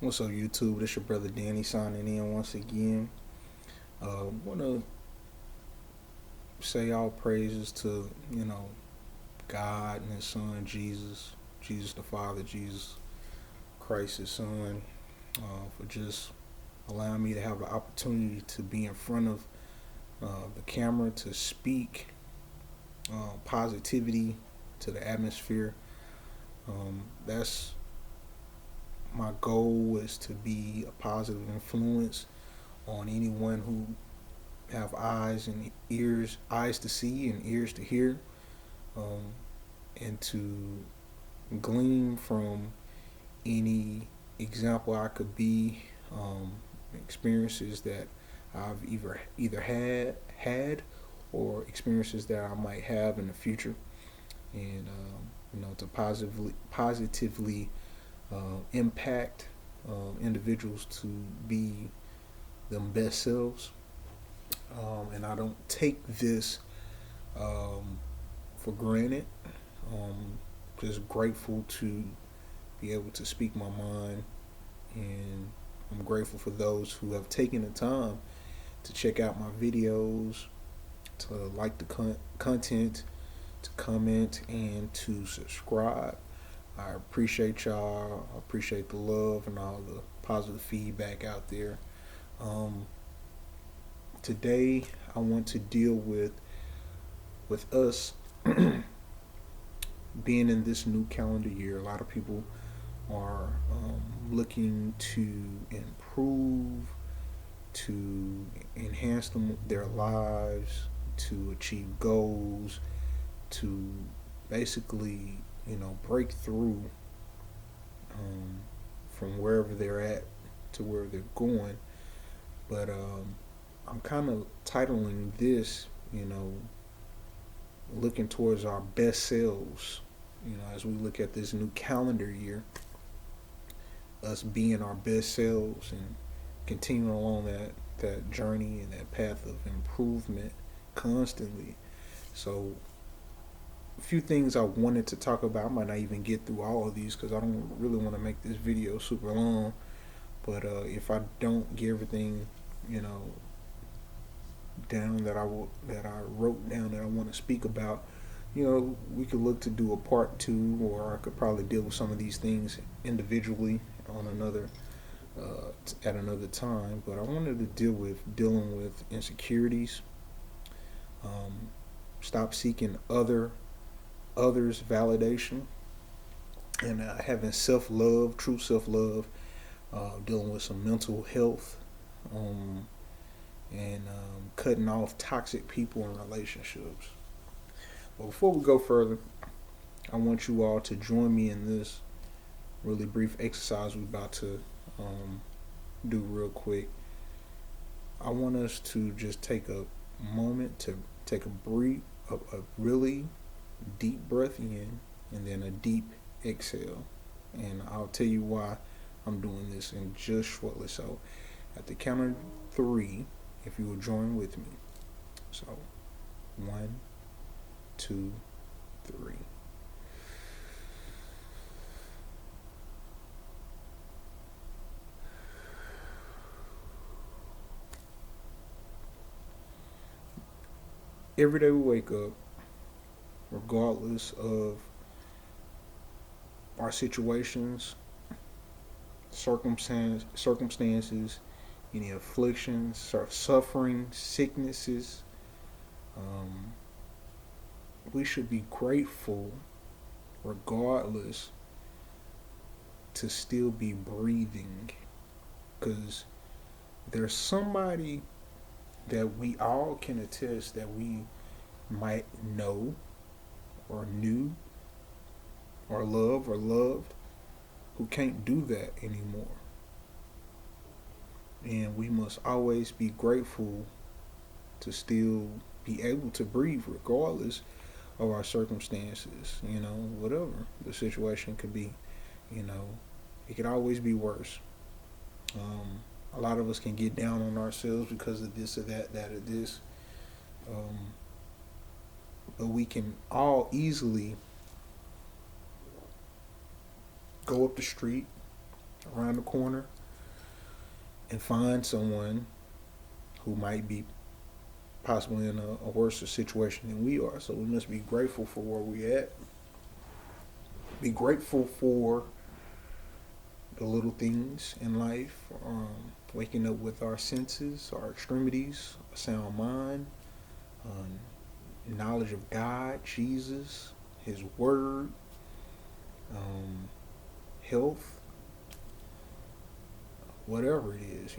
What's up, YouTube? This your brother Danny signing in once again. Want to say all praises to God and His Son Jesus, Jesus the Father, Jesus Christ His Son, for just allowing me to have the opportunity to be in front of the camera to speak positivity to the atmosphere. That's my goal, is to be a positive influence on anyone who have eyes to see and ears to hear, um, and to glean from any example I could be, experiences that I've either had or experiences that I might have in the future, and to positively impact individuals to be them best selves. And I don't take this um, for granted. Um, just grateful to be able to speak my mind, and I'm grateful for those who have taken the time to check out my videos, to like the content, to comment, and to subscribe. I appreciate y'all. I appreciate the love and all the positive feedback out there. Um, Today, I want to deal with us being in this new calendar year. A lot of people are looking to improve, to enhance their lives, to achieve goals, to basically, break through um, from wherever they're at to where they're going. But I'm kind of titling this, looking towards our best selves. As we look at this new calendar year, us being our best selves and continuing along that journey and that path of improvement constantly. So, a few things I wanted to talk about. I might not even get through all of these because I don't really want to make this video super long. But if I don't get everything, you know, down that I wrote down that I want to speak about, we could look to do a part two, or I could probably deal with some of these things individually on another at another time. But I wanted to dealing with insecurities. Um, Stop seeking others' validation, and having self love, true self love. Dealing with some mental health, um, and cutting off toxic people and relationships. But before we go further, I want you all to join me in this really brief exercise we're about to um, do real quick. I want us to just take a moment to take a really deep breath in, and then a deep exhale. And I'll tell you why I'm doing this in just shortly. So, at the count of three, if you will join with me. So, one, two, three. Every day we wake up, regardless of our situations, circumstances, any afflictions, suffering, sicknesses, um, we should be grateful regardless to still be breathing, because there's somebody that we all can attest that we might know or knew or love or loved, who can't do that anymore. And we must always be grateful to still be able to breathe regardless of our circumstances, whatever the situation could be. you know it could always be worse. A lot of us can get down on ourselves because of this or that or this, um, but we can all easily go up the street around the corner and find someone who might be possibly in a worse situation than we are. So we must be grateful for where we're at. Be grateful for the little things in life. Waking up with our senses, our extremities, a sound mind, knowledge of God, Jesus, His Word, um, health, whatever it is,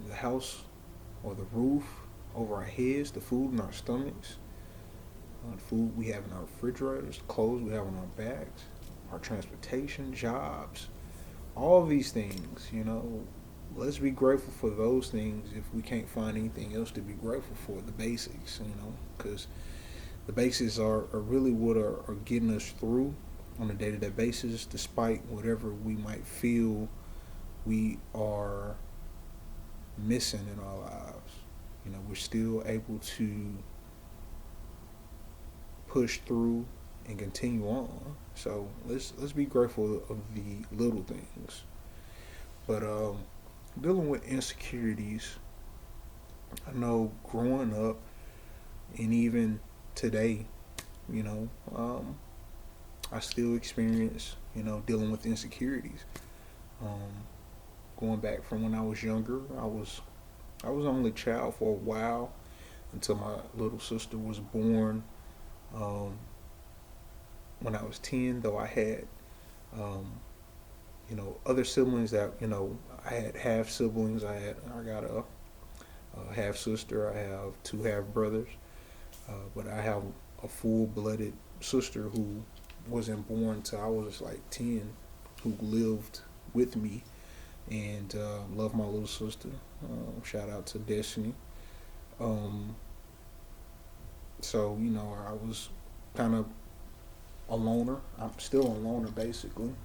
the house or the roof over our heads, the food in our stomachs, the food we have in our refrigerators, the clothes we have on our backs, our transportation, jobs, all these things, let's be grateful for those things if we can't find anything else to be grateful for, the basics, because the basics are really what are getting us through on a day-to-day basis, despite whatever we might feel we are missing in our lives. We're still able to push through and continue on. So let's be grateful of the little things. But dealing with insecurities, I know growing up and even today, you know, um, I still experience, dealing with insecurities. Um, Going back from when I was younger, I was only child for a while until my little sister was born. Um, when I was 10, though I had, um, other siblings that, I had half siblings. I got a half sister. I have two half brothers. But I have a full blooded sister who wasn't born till I was like 10, who lived with me and love my little sister. Shout out to Destiny. Um, so I was kind of a loner. I'm still a loner basically,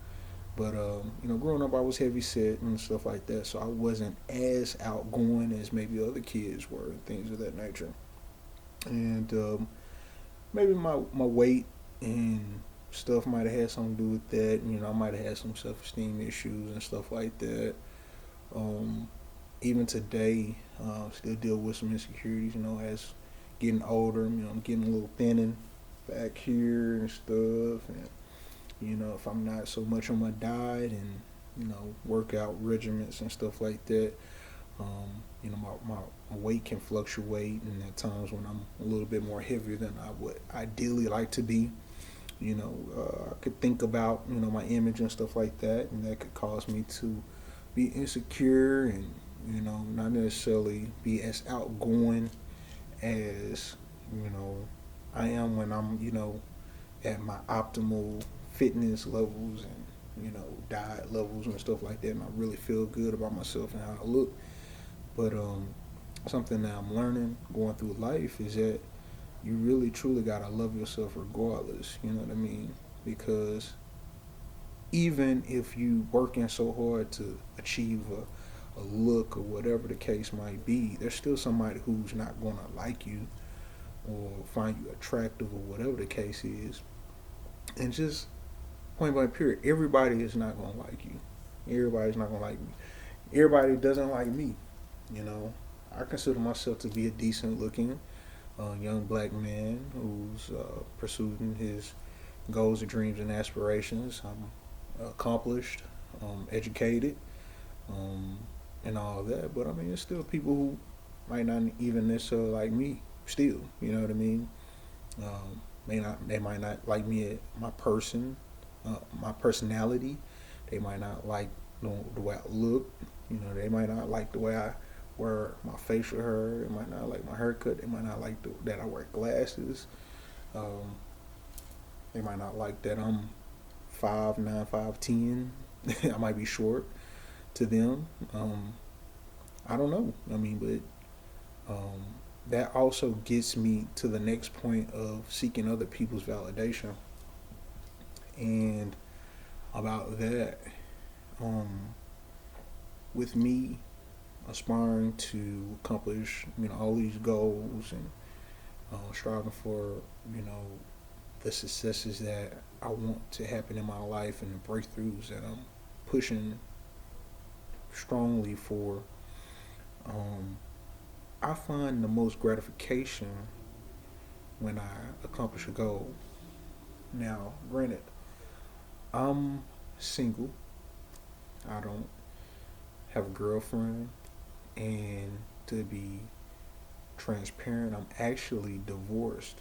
but growing up I was heavy set and stuff like that. So I wasn't as outgoing as maybe other kids were, and things of that nature. And maybe my weight and stuff might have had something to do with that. I might have had some self esteem issues and stuff like that. Um, Even today, still deal with some insecurities. As getting older, I'm getting a little thinning back here and stuff, and if I'm not so much on my diet and workout regimens and stuff like that, my weight can fluctuate, and at times when I'm a little bit more heavier than I would ideally like to be, I could think about my image and stuff like that, and that could cause me to be insecure and not necessarily be as outgoing as I am when I'm at my optimal fitness levels and diet levels and stuff like that, and I really feel good about myself and how I look. But something that I'm learning going through life is that you really truly gotta love yourself regardless. You know what I mean? Because even if you working so hard to achieve a look or whatever the case might be, there's still somebody who's not gonna like you or find you attractive or whatever the case is. And just point blank period, everybody is not gonna like you. Everybody's not gonna like me. Everybody doesn't like me. You know, I consider myself to be a decent looking young black man who's pursuing his goals and dreams and aspirations. I'm accomplished, educated, um, and all of that. But I mean, there's still people who might not even necessarily like me. Still, you know what I mean? They might not like me, my person, my personality. They might not like the way I look. They might not like the way I wear my facial hair. They might not like my haircut. They might not like that I wear glasses. Um, they might not like that I'm 5'9", 5'10". I might be short to them. I don't know. I mean, but that also gets me to the next point of seeking other people's validation. And about that, um, with me aspiring to accomplish, all these goals and striving for, you know, the successes that I want to happen in my life and the breakthroughs that I'm pushing strongly for. Um, I find the most gratification when I accomplish a goal. Now, granted, I'm single. I don't have a girlfriend, and to be transparent, I'm actually divorced.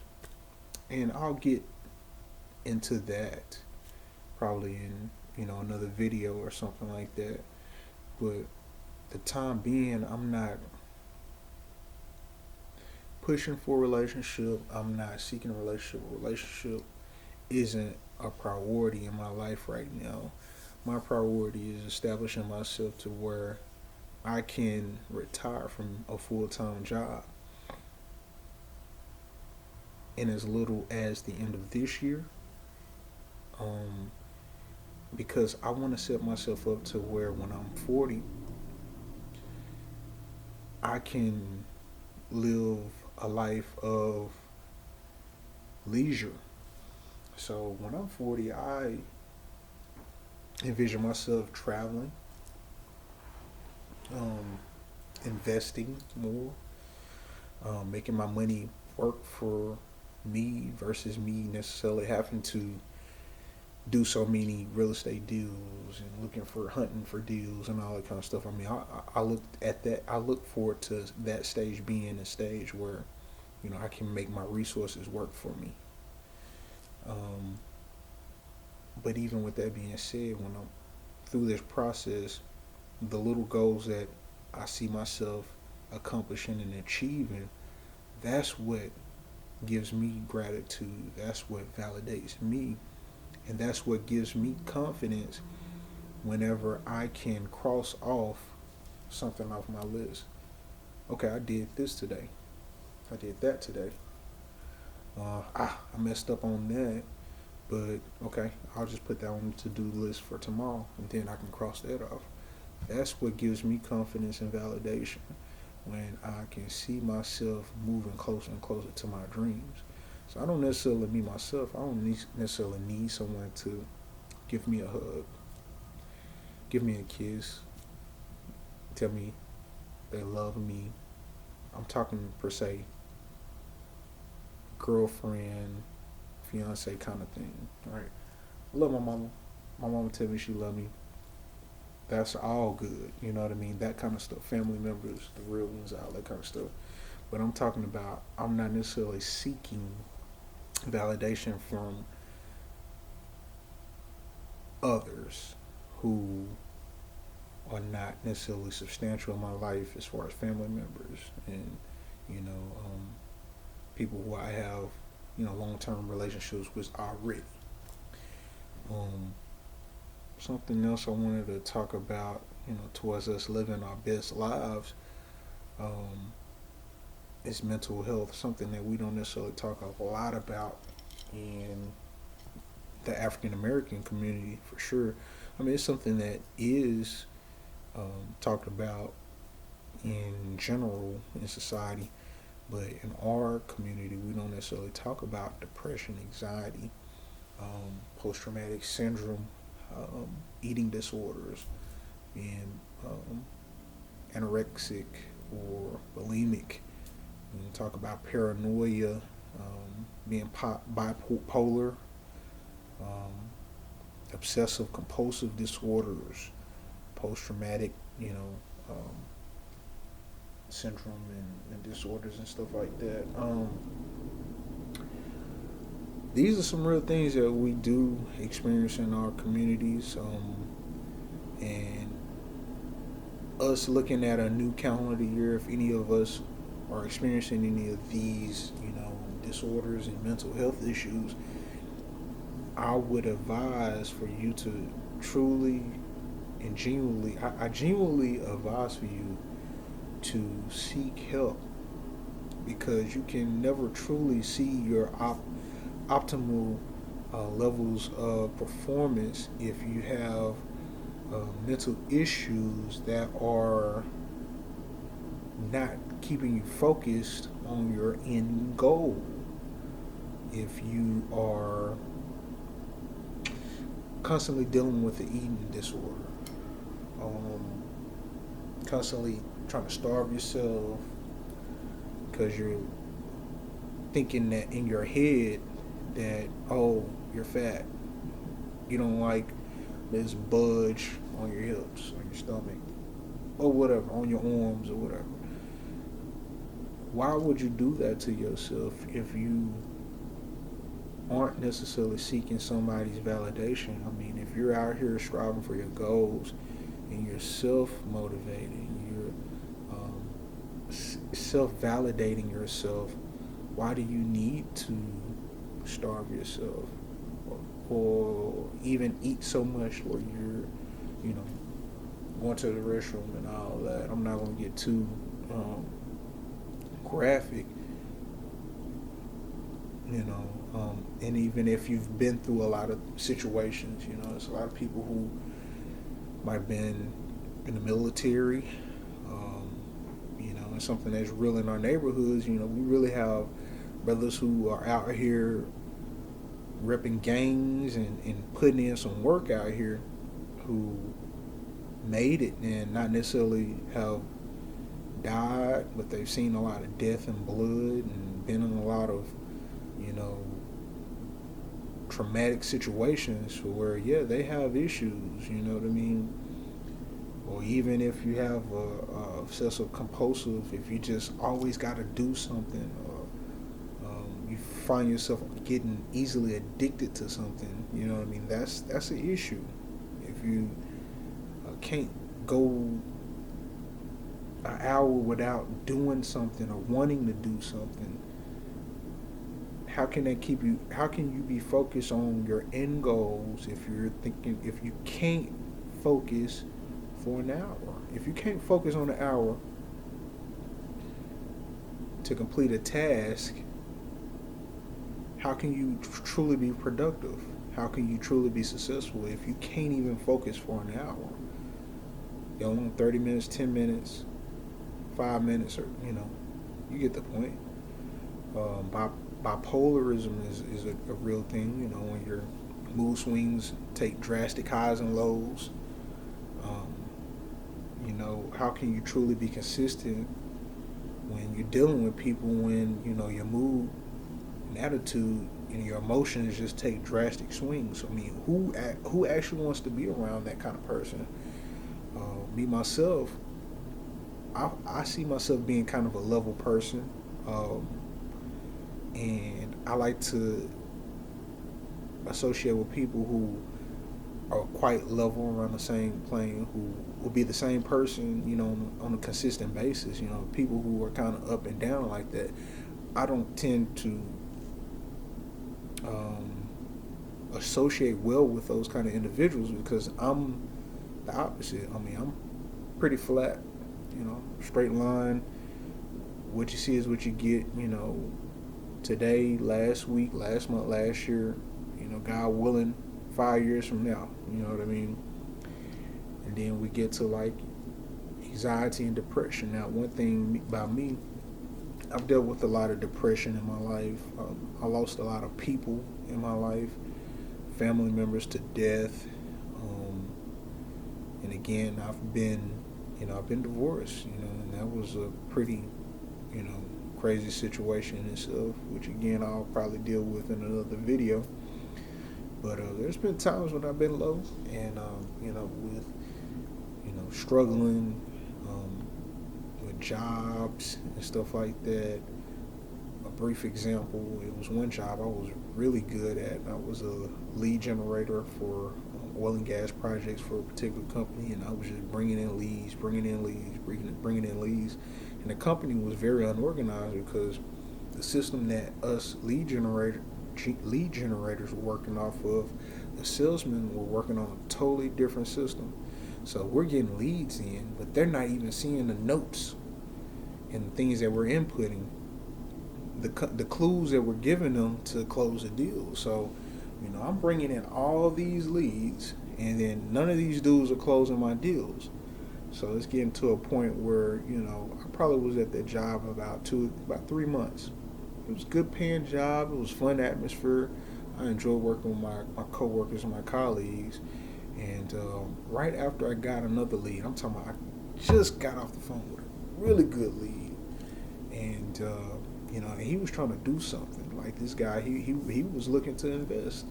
And I'll get into that probably in another video or something like that. But the time being, I'm not pushing for a relationship. I'm not seeking a relationship. A relationship isn't a priority in my life right now. My priority is establishing myself to where I can retire from a full time job in as little as the end of this year. Um, because I want to set myself up to where when I'm 40, I can live a life of leisure. So when I'm 40, I envision myself traveling, um, investing more, making my money work for me versus me necessarily having to do so many real estate deals and looking for hunting for deals and all that kind of stuff. I mean, I look at that. I look forward to that stage being a stage where I can make my resources work for me. Um, but even with that being said, when I'm through this process, the little goals that I see myself accomplishing and achieving, that's what gives me gratitude. That's what validates me. And that's what gives me confidence whenever I can cross off something off my list. Okay, I did this today. I did that today. I messed up on that, but okay, I'll just put that on the to-do list for tomorrow, and then I can cross that off. That's what gives me confidence and validation when I can see myself moving closer and closer to my dreams. So I don't necessarily me myself. I don't necessarily need someone to give me a hug, give me a kiss, tell me they love me. I'm talking per se girlfriend, fiance kind of thing, right? I love my mama. My mama tell me she love me. That's all good. You know what I mean? That kind of stuff. Family members, the real ones, all that kind of stuff. But I'm talking about I'm not necessarily seeking validation from others who are not necessarily substantial in my life as far as family members and you know um, people who I have long-term relationships with already. Um, Something else I wanted to talk about, towards us living our best lives, um, is mental health. Something that we don't necessarily talk a lot about in the African American community, for sure. I mean, it's something that is talked about in general in society, but in our community, we don't necessarily talk about depression, anxiety, post traumatic syndrome, um, eating disorders, being anorexic or bulimic. We talk about paranoia, being bipolar, um, obsessive compulsive disorders, post traumatic, um, syndrome and disorders and stuff like that. These are some real things that we do experience in our communities, and us looking at a new calendar year, if any of us are experiencing any of these, disorders and mental health issues, I would advise for you to truly and genuinely, I genuinely advise for you to seek help because you can never truly see your optimal levels of performance if you have mental issues that are not keeping you focused on your end goal. If you are constantly dealing with the eating disorder, um, constantly trying to starve yourself because you're thinking that in your head that, oh, you're fat, you don't like this budge on your hips, on your stomach, or whatever, on your arms or whatever. Why would you do that to yourself if you aren't necessarily seeking somebody's validation? I mean, if you're out here striving for your goals and you're self motivating, you're self validating yourself, why do you need to starve yourself or even eat so much where you're, you know, going to the restroom and all that? I'm not going to get too graphic, you know. And even if you've been through a lot of situations, you know, there's a lot of people who might have been in the military. You know, it's something that's real in our neighborhoods. You know, we really have brothers who are out here repping gangs and putting in some work out here who made it and not necessarily have died, but they've seen a lot of death and blood and been in a lot of, you know, traumatic situations where, yeah, they have issues, you know what I mean? Or even if you have a obsessive compulsive, if you just always got to do something, or you find yourself getting easily addicted to something, you know what I mean? That's an issue. If you can't go an hour without doing something or wanting to do something, how can that keep you, how can you be focused on your end goals if you're thinking, if you can't focus for an hour, if you can't focus on an hour to complete a task, how can you truly be productive? How can you truly be successful if you can't even focus for an hour? You know, 30 minutes, 10 minutes, 5 minutes, or, you know, you get the point. Bipolarism is a real thing, you know, when your mood swings take drastic highs and lows. Um, you know, how can you truly be consistent when you're dealing with people when, you know, your mood and attitude and your emotions just take drastic swings? I mean, who actually wants to be around that kind of person? Me myself, I see myself being kind of a level person, and I like to associate with people who are quite level around the same plane, who will be the same person, you know, on a consistent basis. You know, people who are kind of up and down like that. I don't tend to associate well with those kind of individuals because I'm the opposite. I mean, I'm pretty flat, you know, straight line. What you see is what you get, you know, today, last week, last month, last year, you know, God willing, 5 years from now, you know what I mean? And then we get to like anxiety and depression. Now, one thing about me, I've dealt with a lot of depression in my life. I lost a lot of people in my life, family members to death. And again, I've been divorced, you know, and that was a pretty, you know, crazy situation in itself, which again, I'll probably deal with in another video. But there's been times when I've been low and, you know, with, you know, struggling with jobs and stuff like that. A brief example, it was one job I was really good at. I was a lead generator for oil and gas projects for a particular company, and I was just bringing in leads, bringing in leads. And the company was very unorganized because the system that us lead generators were working off of, the salesmen were working on a totally different system. So we're getting leads in, but they're not even seeing the notes and the things that we're inputting, the clues that we're giving them to close the deal. So, you know, I'm bringing in all these leads, and then none of these dudes are closing my deals. So it's getting to a point where, you know, I probably was at that job about 3 months. It was a good paying job. It was fun atmosphere. I enjoyed working with my coworkers and my colleagues. And right after I got another lead, I'm talking about I just got off the phone with a really good lead, and he was trying to do something. Like this guy, he was looking to invest.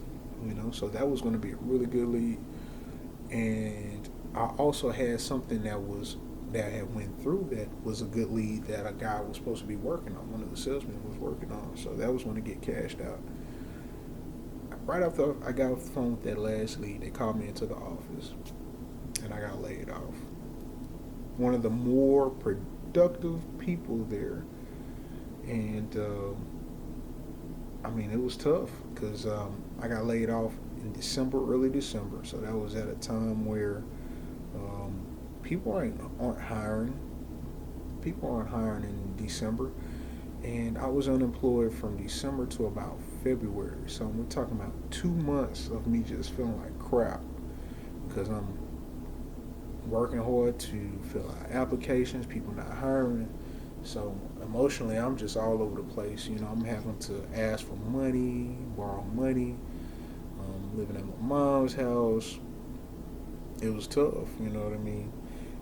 So that was going to be a really good lead, and I also had something that had went through that was a good lead that a guy was supposed to be working on. One of the salesmen was working on, so that was going to get cashed out. Right after I got off the phone with that last lead, they called me into the office, and I got laid off. One of the more productive people there, and I mean it was tough because I got laid off in December, early December. So that was at a time where um, people aren't hiring. People aren't hiring in December, and I was unemployed from December to about February. So we're talking about 2 months of me just feeling like crap because I'm working hard to fill out applications, people not hiring. So emotionally, I'm just all over the place. I'm having to ask for money, borrow money, living at my mom's house. It was tough, you know what I mean?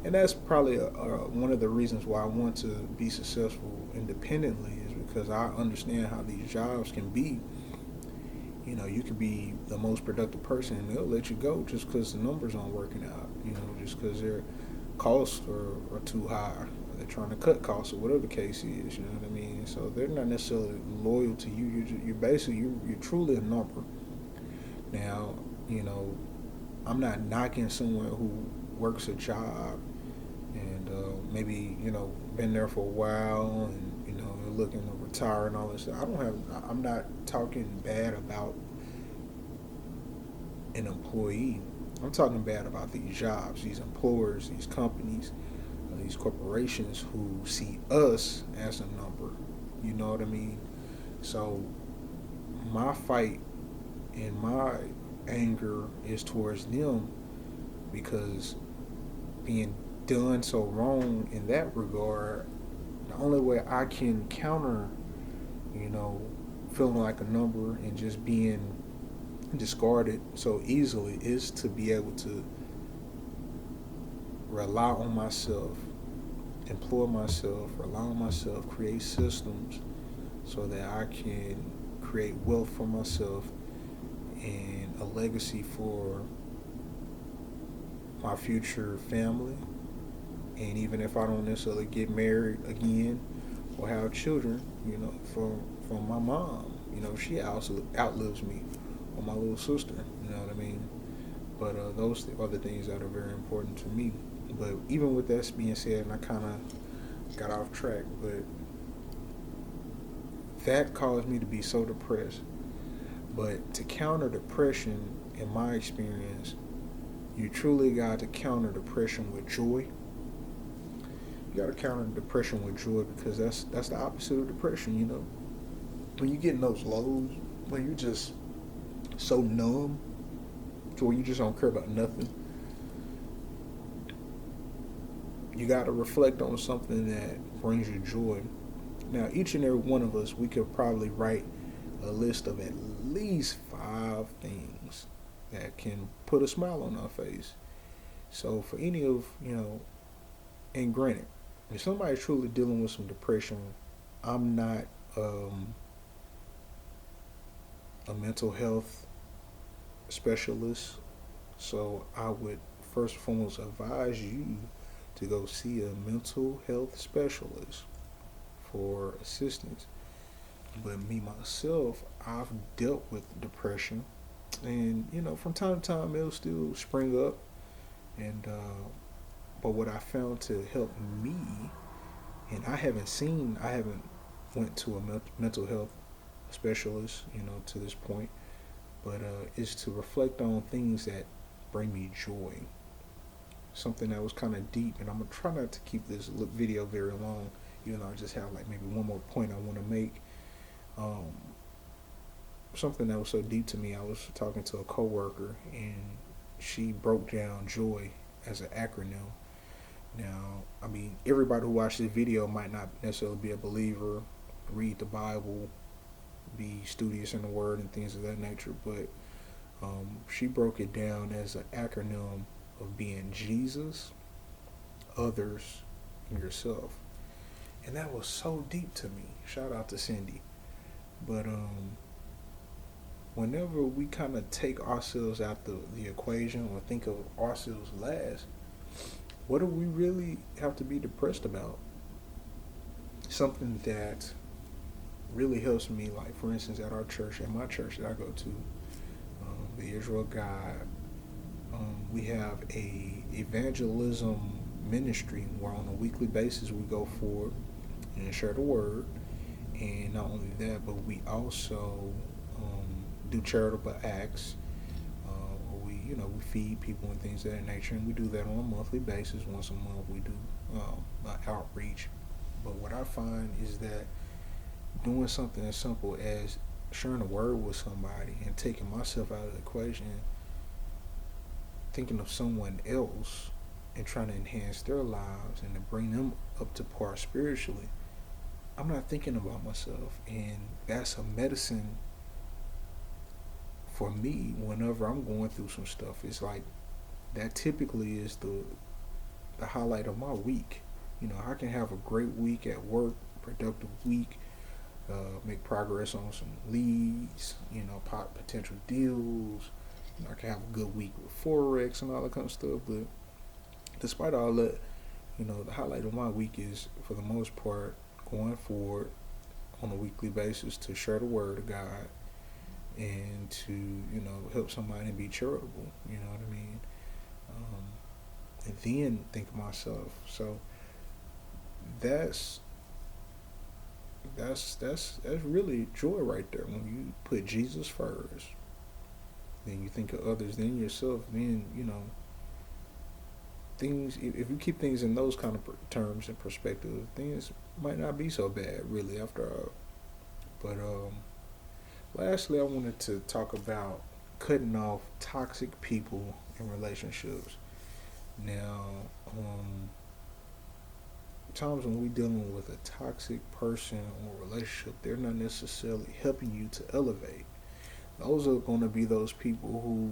And that's probably one of the reasons why I want to be successful independently is because I understand how these jobs can be. You could be the most productive person and they'll let you go just because the numbers aren't working out, just because their costs are too high. They're trying to cut costs or whatever the case is, you know what I mean? So they're not necessarily loyal to you. You're basically, you're truly a number. Now, I'm not knocking someone who works a job and maybe been there for a while and looking to retire and all this stuff. I'm not talking bad about an employee. I'm talking bad about these jobs, these employers, these companies, these corporations who see us as a number. You know what I mean? So my fight and my anger is towards them because being done so wrong in that regard, the only way I can counter, feeling like a number and just being discarded so easily is to be able to rely on myself, employ myself, rely on myself, create systems so that I can create wealth for myself and a legacy for my future family. And even if I don't necessarily get married again or have children, from my mom, she also outlives me, or my little sister, you know what I mean? But those are the things that are very important to me. But even with that being said, and I kind of got off track, but that caused me to be so depressed. But to counter depression, in my experience, you truly got to counter depression with joy. You got to counter depression with joy because that's the opposite of depression. When you get in those lows, when you're just so numb to where you just don't care about nothing, you got to reflect on something that brings you joy. Now, each and every one of us, we could probably write a list of at least 5 things that can put a smile on our face. So for any of, and granted, if somebody's truly dealing with some depression, I'm not a mental health specialist. So I would first and foremost advise you to go see a mental health specialist for assistance. But me myself, I've dealt with depression, and from time to time it'll still spring up. And but what I found to help me, and I haven't went to a mental health specialist, to this point, but is to reflect on things that bring me joy. Something that was kind of deep, and I'm gonna try not to keep this video very long, even though I just have like maybe one more point I want to make. Um, Something that was so deep to me. I was talking to a coworker, and she broke down joy as an acronym. Now, I mean, everybody who watched this video might not necessarily be a believer, read the Bible, be studious in the Word, and things of that nature, but she broke it down as an acronym of being Jesus, others and yourself. And that was so deep to me. Shout out to Cindy. But whenever we kind of take ourselves out the equation or think of ourselves last, what do we really have to be depressed about? Something that really helps me, like for instance, at our church, at my church that I go to, the Israel God, we have a evangelism ministry where on a weekly basis we go forward and share the word. And not only that, but we also do charitable acts. We feed people and things of that nature, and we do that on a monthly basis. Once a month, we do outreach. But what I find is that doing something as simple as sharing a word with somebody and taking myself out of the equation, thinking of someone else and trying to enhance their lives and to bring them up to par spiritually, I'm not thinking about myself. And that's a medicine for me whenever I'm going through some stuff. It's like that typically is the highlight of my week. I can have a great week at work, productive week, make progress on some leads, potential deals. I can have a good week with Forex and all that kind of stuff. But despite all that, the highlight of my week is, for the most part, going forward on a weekly basis to share the word of God and to, help somebody and be charitable. You know what I mean? And then think of myself. So that's that's really joy right there. When you put Jesus first, then you think of others, then yourself, then things. If you keep things in those kind of terms and perspective, things might not be so bad, really, after all. But lastly, I wanted to talk about cutting off toxic people in relationships. Now, times when we're dealing with a toxic person or relationship, they're not necessarily helping you to elevate. Those are going to be those people who,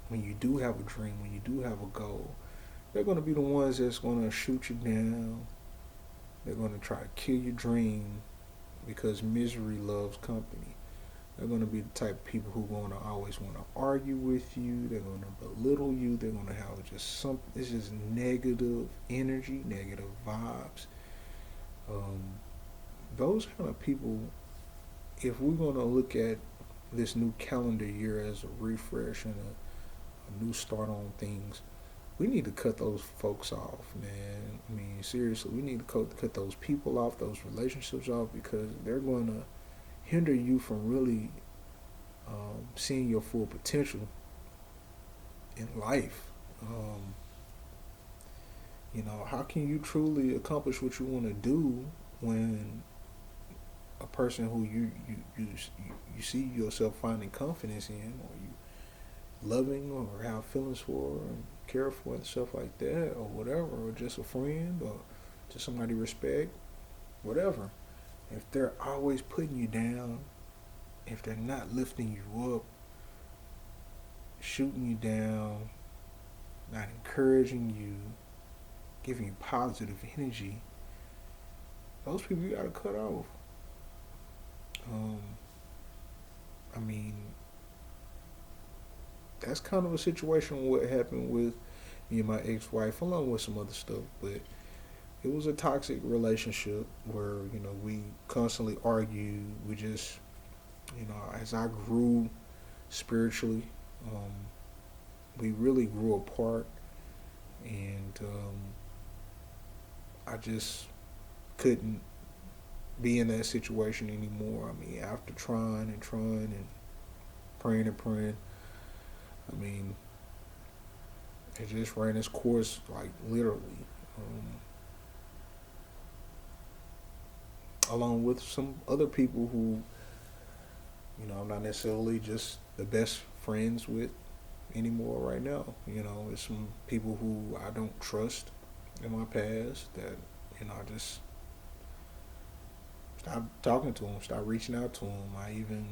when you do have a dream, when you do have a goal, they're going to be the ones that's going to shoot you down. They're going to try to kill your dream because misery loves company. They're going to be the type of people who are going to always want to argue with you. They're going to belittle you. They're going to have just it's just negative energy, negative vibes. Um, those kind of people, if we're going to look at this new calendar year as a refresh and a new start on things, we need to cut those folks off, man. I mean, seriously, we need to cut those people off, those relationships off, because they're going to hinder you from really seeing your full potential in life. How can you truly accomplish what you want to do when a person who you see yourself finding confidence in, or you loving, or have feelings for, and care for, and stuff like that, or whatever, or just a friend, or just somebody you respect, whatever. If they're always putting you down, if they're not lifting you up, shooting you down, not encouraging you, giving you positive energy, those people you gotta cut off. Um, I mean, that's kind of a situation what happened with me and my ex-wife, along with some other stuff. But it was a toxic relationship where we constantly argued. We just, as I grew spiritually, um, we really grew apart, and I just couldn't be in that situation anymore. I mean, after trying and trying and praying and praying, I mean, it just ran its course, like literally. Along with some other people who, I'm not necessarily just the best friends with anymore right now. It's some people who I don't trust in my past that, I just stopped talking to them, stopped reaching out to them. I even,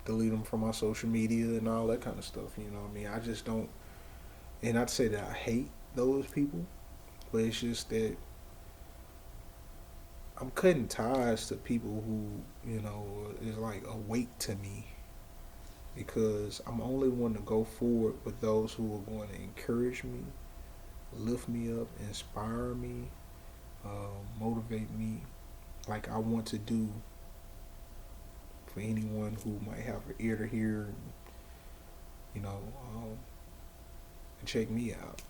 delete them from my social media and all that kind of stuff. I mean, I just don't, and not to say that I hate those people, but it's just that I'm cutting ties to people who, is like a weight to me, because I'm only one to go forward with those who are going to encourage me, lift me up, inspire me, motivate me, like I want to do for anyone who might have an ear to hear, you know, um, and check me out.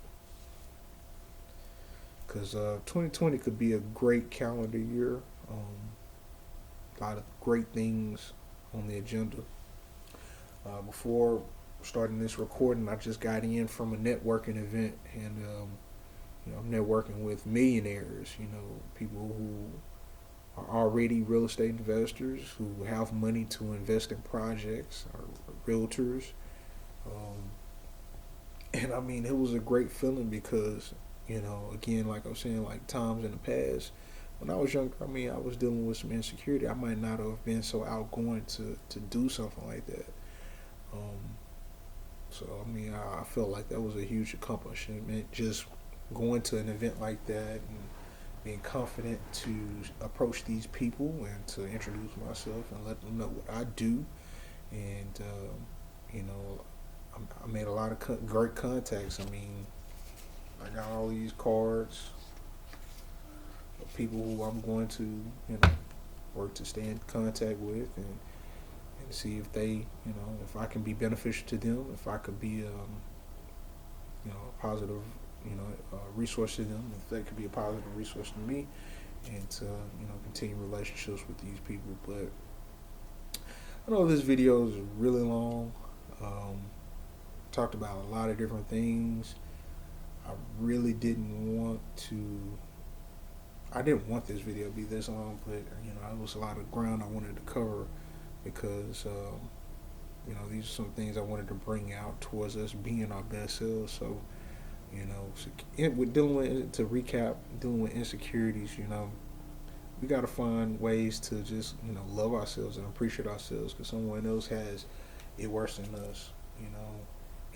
Because 2020 could be a great calendar year. A lot of great things on the agenda. Before starting this recording, I just got in from a networking event, and I'm networking with millionaires. People who are already real estate investors who have money to invest in projects, or realtors. Um, and I mean, it was a great feeling because, again, like I was saying, like times in the past, when I was younger, I mean, I was dealing with some insecurity. I might not have been so outgoing to do something like that. Um, so, I mean, I felt like that was a huge accomplishment. Just going to an event like that and being confident to approach these people and to introduce myself and let them know what I do. And, you know, I made a lot of great contacts. I mean, I got all these cards of people who I'm going to, work to stay in contact with, and see if they, if I can be beneficial to them, if I could be, a positive, resource to them, if they could be a positive resource to me, and to, continue relationships with these people. But I know this video is really long. Um, Talked about a lot of different things. I really didn't want to. I didn't want this video to be this long, but it was a lot of ground I wanted to cover because these are some things I wanted to bring out towards us being our best selves. So with dealing with to recap, dealing with insecurities, we got to find ways to just love ourselves and appreciate ourselves because someone else has it worse than us. You know,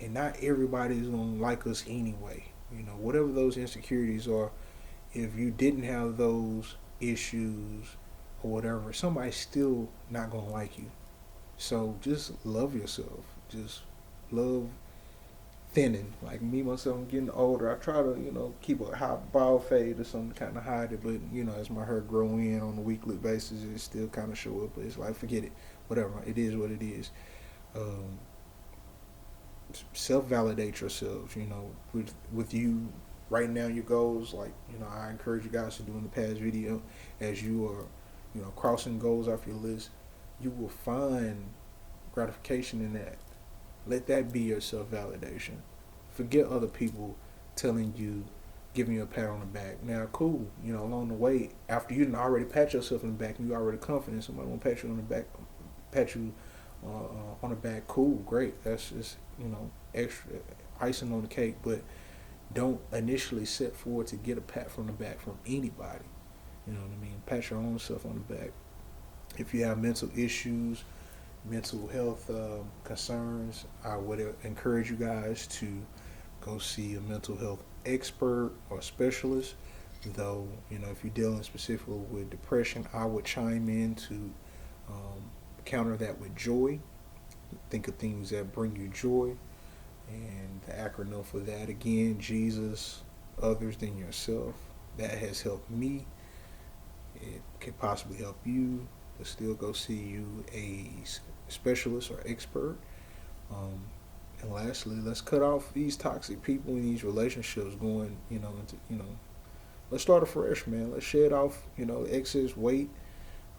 and not everybody is gonna like us anyway. Whatever those insecurities are, if you didn't have those issues or whatever, somebody's still not gonna like you. So just love yourself. Just love thinning. Like me myself, I'm getting older. I try to, keep a high bald fade or something to kind of hide it. But as my hair grow in on a weekly basis, it still kind of show up. But it's like forget it. Whatever. It is what it is. Um, Self validate yourselves. With you right now, your goals. Like I encourage you guys to do in the past video, as you are, crossing goals off your list, you will find gratification in that. Let that be your self validation. Forget other people telling you, giving you a pat on the back. Now, cool. Along the way, after you didn't already pat yourself on the back and you already confident, somebody won't pat you on the back, pat you on the back. Cool, great. That's just extra icing on the cake. But don't initially set forward to get a pat from the back from anybody. You know what I mean? Pat your own self on the back. If you have mental issues, mental health concerns, I would encourage you guys to go see a mental health expert or specialist. Though, if you're dealing specifically with depression, I would chime in to counter that with joy. Think of things that bring you joy. And the acronym for that, again, Jesus, others than yourself. That has helped me. It could possibly help you. But still go see you a specialist or expert. And lastly, let's cut off these toxic people in these relationships going, let's start afresh, man. Let's shed off, excess weight,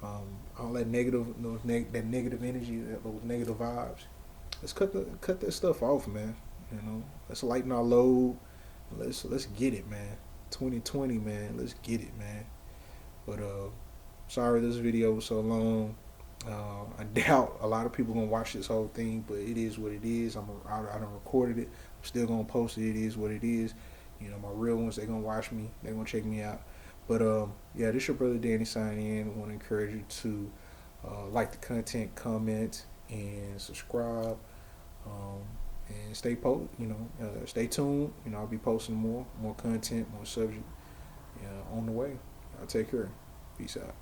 all that negative, that negative energy, those negative vibes. Let's cut that stuff off, man. Let's lighten our load. Let's get it, man. 2020, man. Let's get it, man. But sorry this video was so long. I doubt a lot of people gonna watch this whole thing, but it is what it is. I done recorded it. I'm still gonna post it. It is what it is. My real ones, they gonna watch me. They gonna check me out. But yeah, this your brother Danny signing in. I want to encourage you to like the content, comment, and subscribe. and stay tuned. I'll be posting more content, more subject on the way. I'll take care. Peace out.